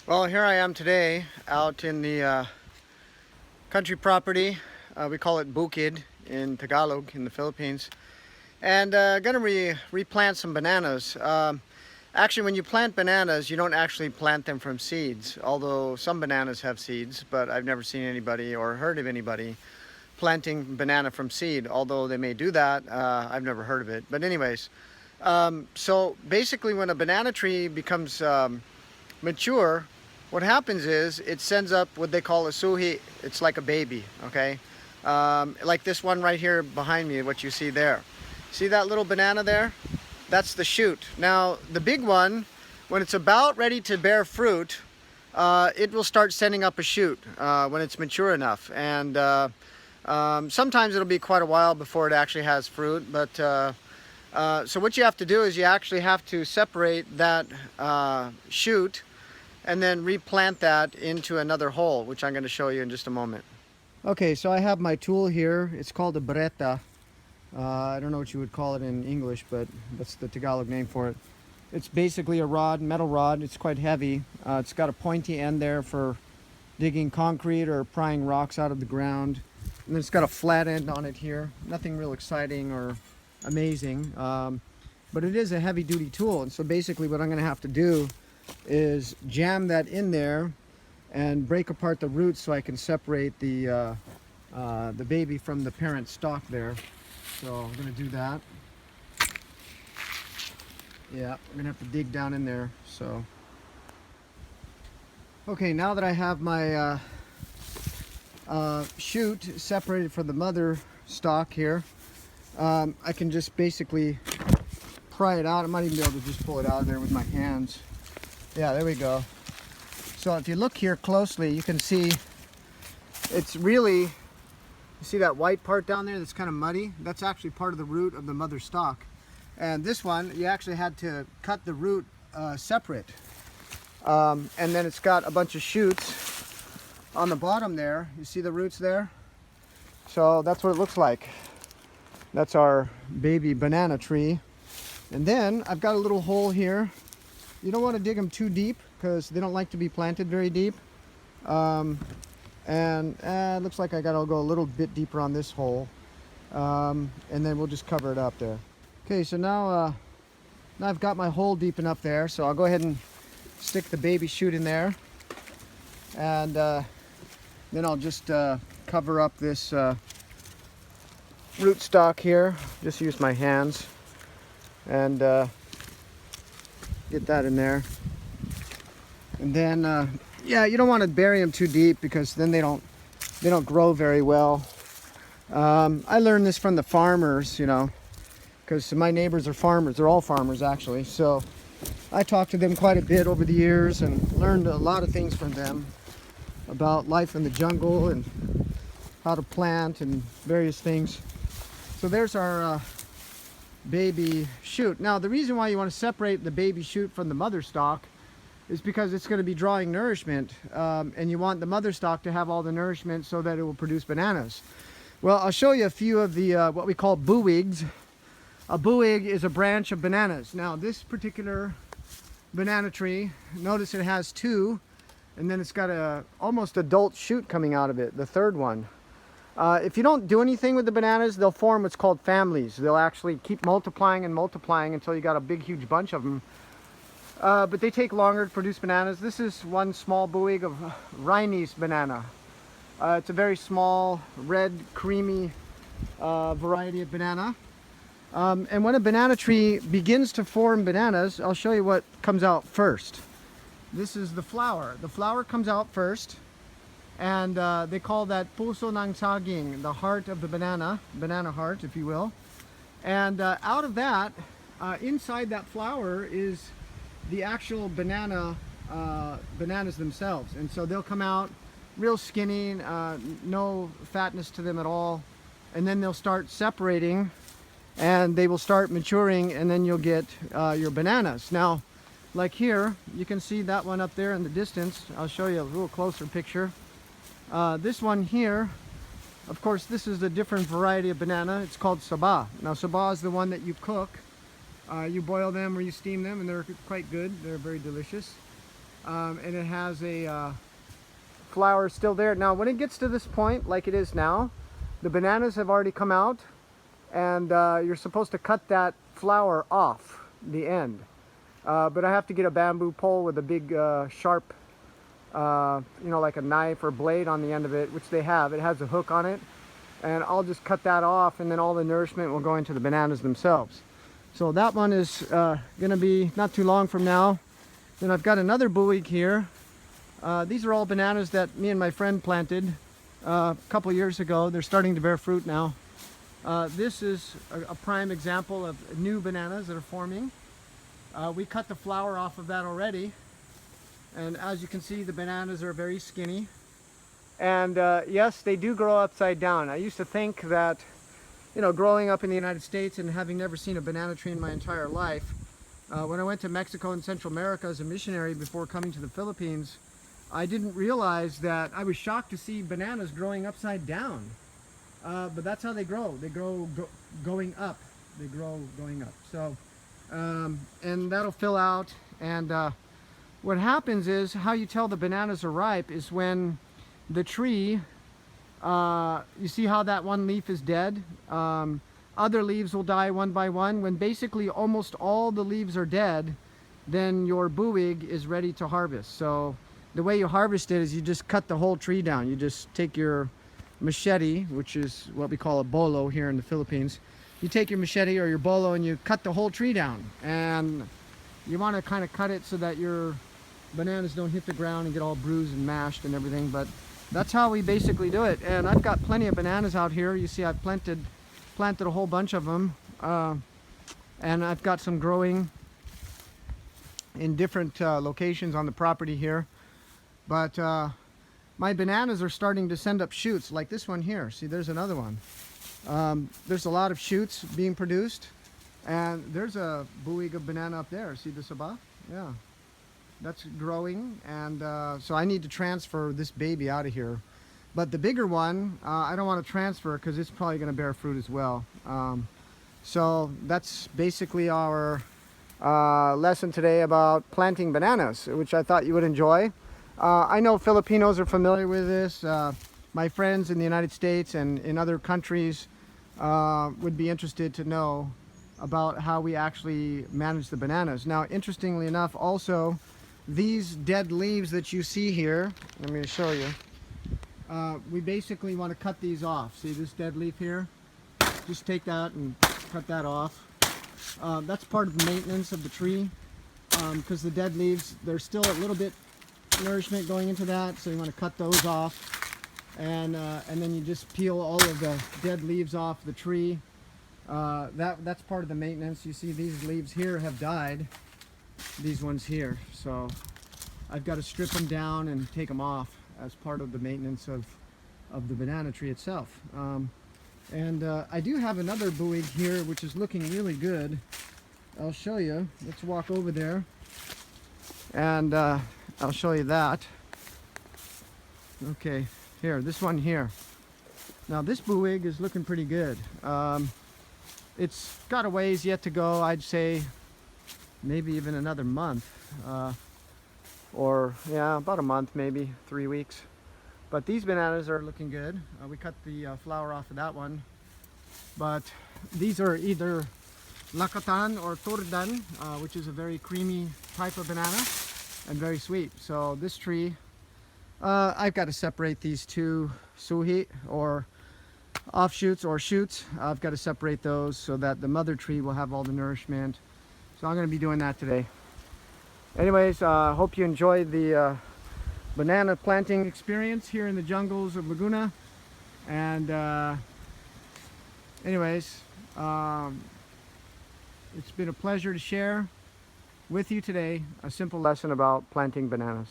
Well, here I am today out in the country property. We call it bukid in Tagalog in the Philippines. And gonna replant some bananas. Actually, when you plant bananas, you don't actually plant them from seeds, although some bananas have seeds, but I've never seen anybody or heard of anybody planting banana from seed, although they may do that. I've never heard of it. But anyways, so basically when a banana tree becomes mature, what happens is it sends up what they call a suhi. It's like a baby, okay? Like this one right here behind me, what you see there. See that little banana there? That's the shoot. Now, the big one, when it's about ready to bear fruit, it will start sending up a shoot when it's mature enough. And sometimes it'll be quite a while before it actually has fruit. But so what you have to do is you actually have to separate that shoot and then replant that into another hole, which I'm going to show you in just a moment. Okay, so I have my tool here. It's called a bareta. I don't know what you would call it in English, but that's the Tagalog name for it. It's basically a rod, metal rod. It's quite heavy. It's got a pointy end there for digging concrete or prying rocks out of the ground. And then it's got a flat end on it here. Nothing real exciting or amazing, but it is a heavy-duty tool. And so basically what I'm going to have to do is jam that in there and break apart the roots so I can separate the baby from the parent stalk there. So I'm going to do that. Yeah, I'm going to have to dig down in there. So okay, now that I have my shoot separated from the mother stalk here, I can just basically pry it out. I might even be able to just pull it out of there with my hands. Yeah, there we go. So if you look here closely, you can see it's really, you see that white part down there that's kind of muddy? That's actually part of the root of the mother stalk. And this one, you actually had to cut the root separate. And then it's got a bunch of shoots on the bottom there. You see the roots there? So that's what it looks like. That's our baby banana tree. And then I've got a little hole here. You don't want to dig them too deep because they don't like to be planted very deep. It looks like I gotta go a little bit deeper on this hole. And then we'll just cover it up there. Okay, so now I've got my hole deep enough there, so I'll go ahead and stick the baby shoot in there. And then I'll just cover up this root stock here. Just use my hands and get that in there. And then yeah, you don't want to bury them too deep because then they don't grow very well. I learned this from the farmers, you know, because my neighbors are farmers. They're all farmers actually, so I talked to them quite a bit over the years and learned a lot of things from them about life in the jungle and how to plant and various things. So there's our baby shoot. Now the reason why you want to separate the baby shoot from the mother stalk is because it's going to be drawing nourishment, and you want the mother stalk to have all the nourishment so that it will produce bananas. Well, I'll show you a few of the what we call buwigs. A buwig is a branch of bananas. Now this particular banana tree, notice it has two, and then it's got a almost adult shoot coming out of it, the third one. If you don't do anything with the bananas, they'll form what's called families. They'll actually keep multiplying and multiplying until you got a big huge bunch of them. But they take longer to produce bananas. This is one small buwig of Rhinese banana. It's a very small, red, creamy variety of banana. And when a banana tree begins to form bananas, I'll show you what comes out first. This is the flower. The flower comes out first. And they call that puso ng saging, the heart of the banana heart, if you will. And out of that, inside that flower is the actual bananas themselves. And so they'll come out real skinny, no fatness to them at all. And then they'll start separating and they will start maturing, and then you'll get your bananas. Now, like here, you can see that one up there in the distance. I'll show you a little closer picture. This one here, of course, this is a different variety of banana. It's called saba. Now, saba is the one that you cook. You boil them or you steam them, and they're quite good. They're very delicious. and it has a flower still there. Now when it gets to this point, like it is now, the bananas have already come out, and you're supposed to cut that flower off the end. But I have to get a bamboo pole with a big sharp, you know, like a knife or blade on the end of it, which they have. It has a hook on it, and I'll just cut that off, and then all the nourishment will go into the bananas themselves. So that one is going to be not too long from now. Then I've got another buoy here. These are all bananas that me and my friend planted a couple years ago. They're starting to bear fruit now. This is a prime example of new bananas that are forming. We cut the flower off of that already, and as you can see, the bananas are very skinny. And yes, they do grow upside down. I used to think that, you know, growing up in the United States and having never seen a banana tree in my entire life, when I went to Mexico and Central America as a missionary before coming to the Philippines, I didn't realize that I was shocked to see bananas growing upside down. But that's how they grow. They grow going up. They grow going up. So, and that'll fill out. And what happens is, how you tell the bananas are ripe is when the tree, you see how that one leaf is dead? Other leaves will die one by one. When basically almost all the leaves are dead, then your buwig is ready to harvest. So the way you harvest it is you just cut the whole tree down. You just take your machete, which is what we call a bolo here in the Philippines. You take your machete or your bolo and you cut the whole tree down. And you want to kind of cut it so that your bananas don't hit the ground and get all bruised and mashed and everything. But that's how we basically do it. And I've got plenty of bananas out here. You see I've planted a whole bunch of them. And I've got some growing in different locations on the property here. But my bananas are starting to send up shoots, like this one here. See, there's another one. There's a lot of shoots being produced, and there's a buwig of banana up there. See the saba? Yeah, that's growing, and so I need to transfer this baby out of here. But the bigger one, I don't want to transfer because it's probably going to bear fruit as well. So that's basically our lesson today about planting bananas, which I thought you would enjoy. I know Filipinos are familiar with this. My friends in the United States and in other countries would be interested to know about how we actually manage the bananas. Now, interestingly enough, also, these dead leaves that you see here, let me show you. We basically want to cut these off. See this dead leaf here? Just take that and cut that off. That's part of the maintenance of the tree, because the dead leaves, there's still a little bit nourishment going into that, so you want to cut those off, and then you just peel all of the dead leaves off the tree. That's part of the maintenance. You see these leaves here have died, these ones here, so I've got to strip them down and take them off as part of the maintenance of the banana tree itself. I do have another buwig here which is looking really good. I'll show you. Let's walk over there, and I'll show you that. Okay, here, this one here. Now this buwig is looking pretty good. It's got a ways yet to go. I'd say maybe even another month, or yeah, about a month, maybe 3 weeks. But these bananas are looking good. We cut the flower off of that one, but these are either lakatan or turdan, which is a very creamy type of banana and very sweet. So this tree, I've got to separate these two suhi, or offshoots or shoots. I've got to separate those so that the mother tree will have all the nourishment. So I'm going to be doing that today. Anyways, hope you enjoyed the banana planting experience here in the jungles of Laguna. And anyways, it's been a pleasure to share with you today a simple lesson about planting bananas.